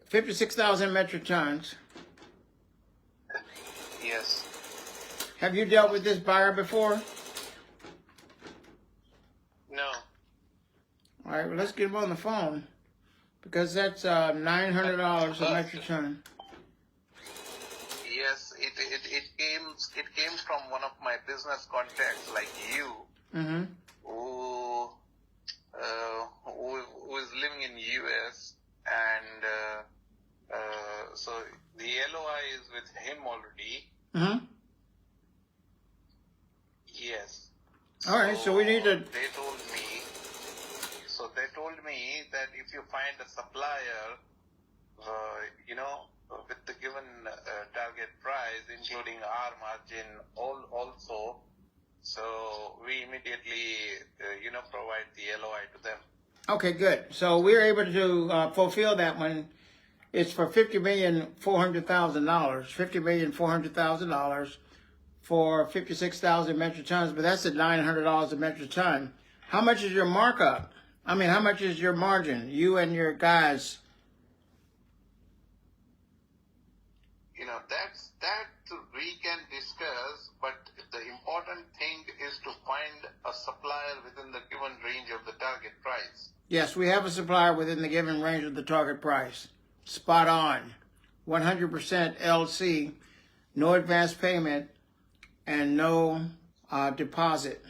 56,000 metric tons. Yes. Have you dealt with this buyer before? No. All right, well, let's get him on the phone because that's $900 a metric ton. Yes, it came from one of my business contacts like you, Mm-hmm. who is living in US, and so the LOI is with him already. Mm-hmm. Yes. All right, so we need to. They told me that if you find a supplier, with the given target price, including our margin also, so we immediately, provide the LOI to them. Okay, good. So we're able to fulfill that one. It's for $50,400,000. $50,400,000 for 56,000 metric tons, but that's at $900 a metric ton. How much is your markup? I mean, how much is your margin? You and your guys. That we can discuss, but the important thing is to find a supplier within the given range of the target price. Yes, we have a supplier within the given range of the target price. Spot on. 100% LC, no advance payment, and no deposit.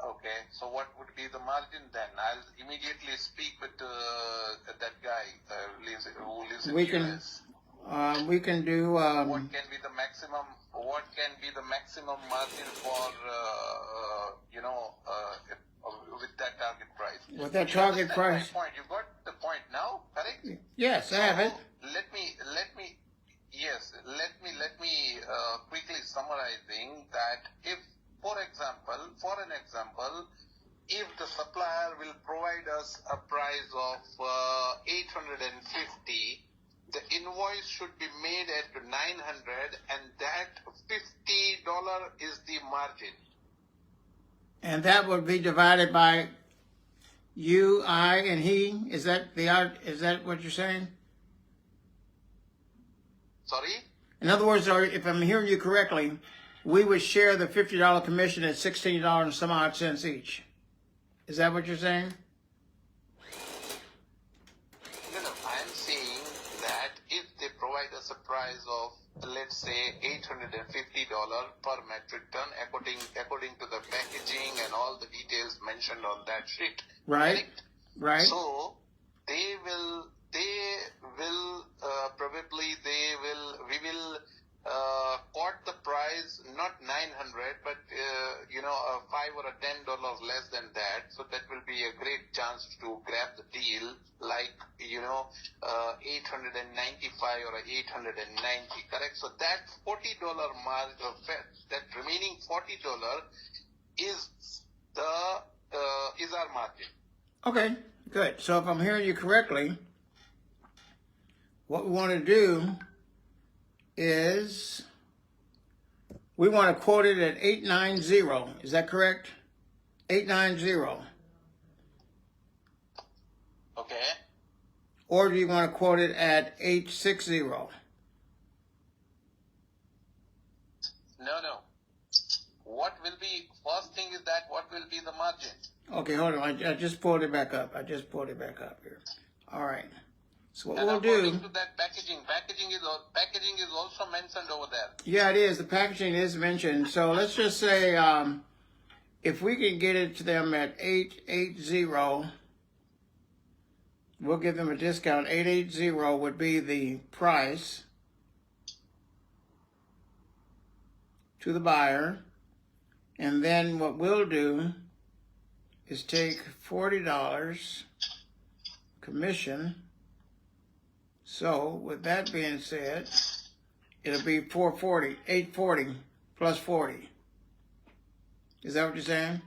Okay, so what would be the margin then? I'll immediately speak with that guy who lives in US. We can do. What can be the maximum? What can be the maximum margin for with that target price? With that target price. My point. You got the point now, correct? Yes, I have it. Let me quickly summarizing that if, for an example, if the supplier will provide us a price of 850, the invoice should be made at 900, and that $50 is the margin. And that would be divided by you, I, and he. Is that what you're saying? Sorry? In other words, if I'm hearing you correctly, we would share the $50 commission at $16 and some odd cents each. Is that what you're saying? No, I'm saying that if they provide us a price of, let's say, $850 per metric ton, according to the packaging and all the details mentioned on that sheet. Right. Right. So we will quote the price not 900, but $5 or $10 less than that. So that will be a great chance to grab the deal, like 895 or 890. Correct. So that $40 margin, that remaining $40 is our margin. Okay, good. So if I'm hearing you correctly, what we want to do is we want to quote it at 890. Is that correct? 890. Okay. Or do you want to quote it at 860? No. What will be, first thing is that what will be the margin? Okay, hold on. I just pulled it back up. Here. All right. So what we'll do. According to that packaging is also mentioned over there. Yeah, it is. The packaging is mentioned. So let's just say if we can get it to them at 880, we'll give them a discount. 880 would be the price to the buyer. And then what we'll do is take $40 commission. So with that being said, it'll be $840 plus 40. Is that what you're saying?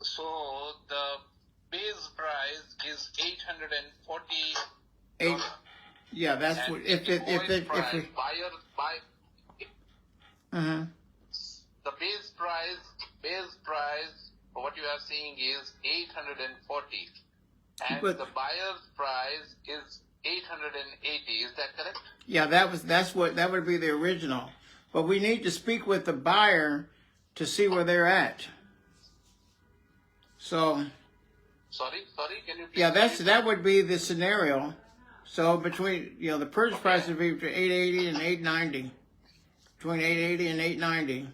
So the base price is $840. Yeah, that's what if we. The base price what you are seeing is 840, and But- the buyer's price is 880. Is that correct? Yeah, that would be the original. But we need to speak with the buyer to see where they're at. So Sorry, can you please? yeah, that would be the scenario. So between the purchase price would be between 880 and 890. Between 880 and 890.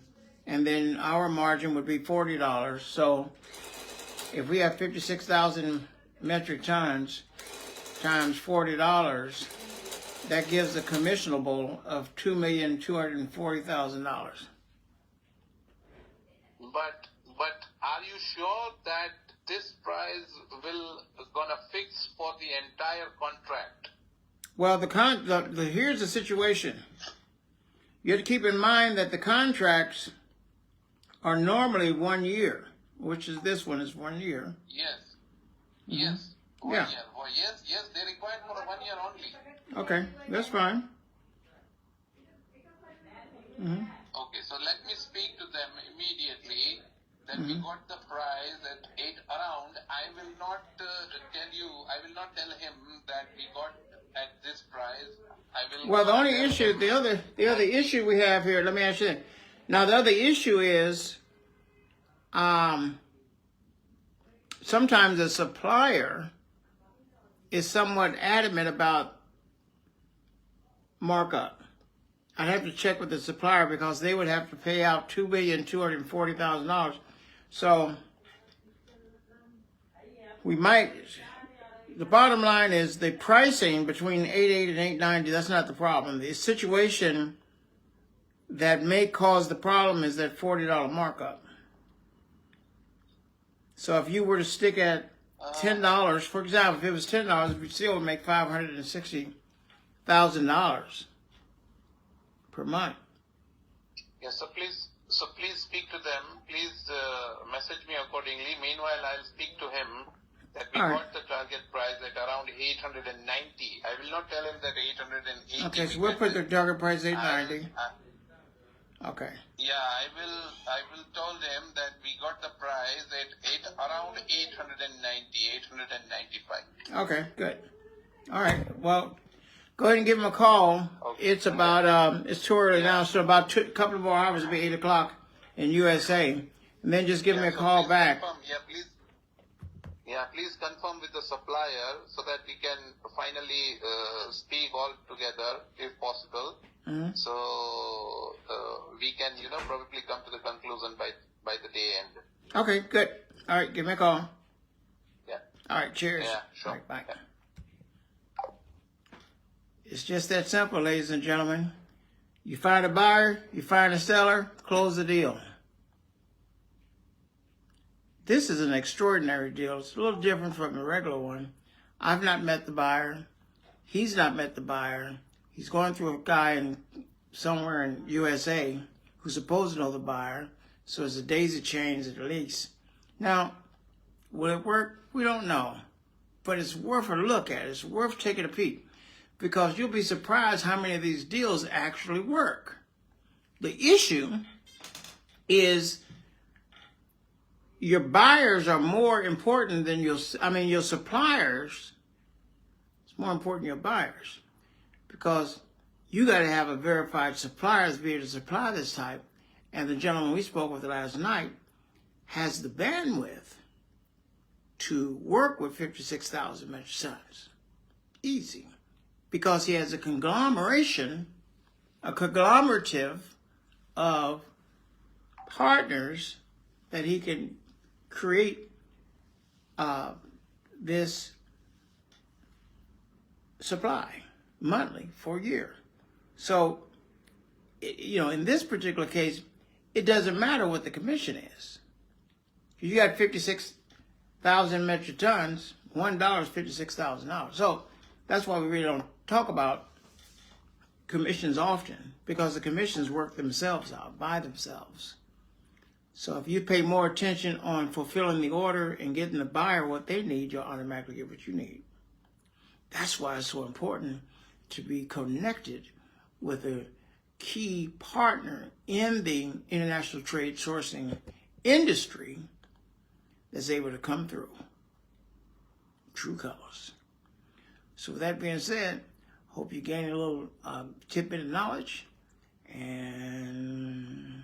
And then our margin would be $40. So if we have 56,000 metric tons times $40, that gives a commissionable of $2,240,000. But are you sure that this price will gonna fix for the entire contract? Well, here's the situation. You have to keep in mind that the contracts are normally 1 year, which is this one is 1 year. Yes. Yes. 1 Yeah. year. Oh, yes, they require for 1 year only. Okay, that's fine. Okay, so let me speak to them immediately that we got the price at 8 around. I will not tell him that we got at this price. Well, the other issue we have here, let me ask you that. Now, the other issue is sometimes the supplier is somewhat adamant about markup. I'd have to check with the supplier because they would have to pay out $2,240,000. So the bottom line is the pricing between 880 and 890, that's not the problem. The situation that may cause the problem is that $40 markup. So if you were to stick at $10, for example, if it was $10, we still would make $560,000 per month. Yes, so please speak to them. Please message me accordingly. Meanwhile, I'll speak to him that we All right. got the target price at around 890. I will not tell him that 880. Okay, so we'll put the target price 890. Okay. Yeah, I will tell them that we got the price at around 890, 895. Okay, good. All right. Well, go ahead and give him a call. Okay. It's about it's too early now, so about a couple more hours it'll be 8 o'clock in USA, and then just give me a so call please back. confirm. Please confirm with the supplier so that we can finally speak all together if possible. So we can, probably come to the conclusion by the day end. Okay, good. All right, give me a call. Yeah. All right, cheers. Yeah, sure. All right, bye. Yeah. It's just that simple, ladies and gentlemen. You find a buyer, you find a seller, close the deal. This is an extraordinary deal. It's a little different from the regular one. I've not met the buyer. He's not met the buyer. He's going through a guy somewhere in USA who's supposed to know the buyer. So it's a daisy chain at least. Now, will it work? We don't know. But it's worth a look at. It's worth taking a peek. Because you'll be surprised how many of these deals actually work. The issue is your buyers are more important than your suppliers. It's more important than your buyers. Because you got to have a verified supplier to be able to supply this type. And the gentleman we spoke with last night has the bandwidth to work with 56,000 metric tons. Easy. Because he has a conglomerative of partners that he can create this supply monthly for a year. So, in this particular case, it doesn't matter what the commission is. If you got 56,000 metric tons, $1 is $56,000. So that's why we really don't talk about commissions often, because the commissions work themselves out by themselves. So if you pay more attention on fulfilling the order and getting the buyer what they need, you'll automatically get what you need. That's why it's so important to be connected with a key partner in the international trade sourcing industry that's able to come through. True colors. So with that being said, hope you gain a little tidbit of knowledge, and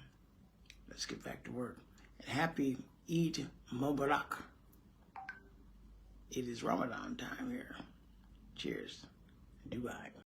let's get back to work. And happy Eid Mubarak. It is Ramadan time here. Cheers. Dubai.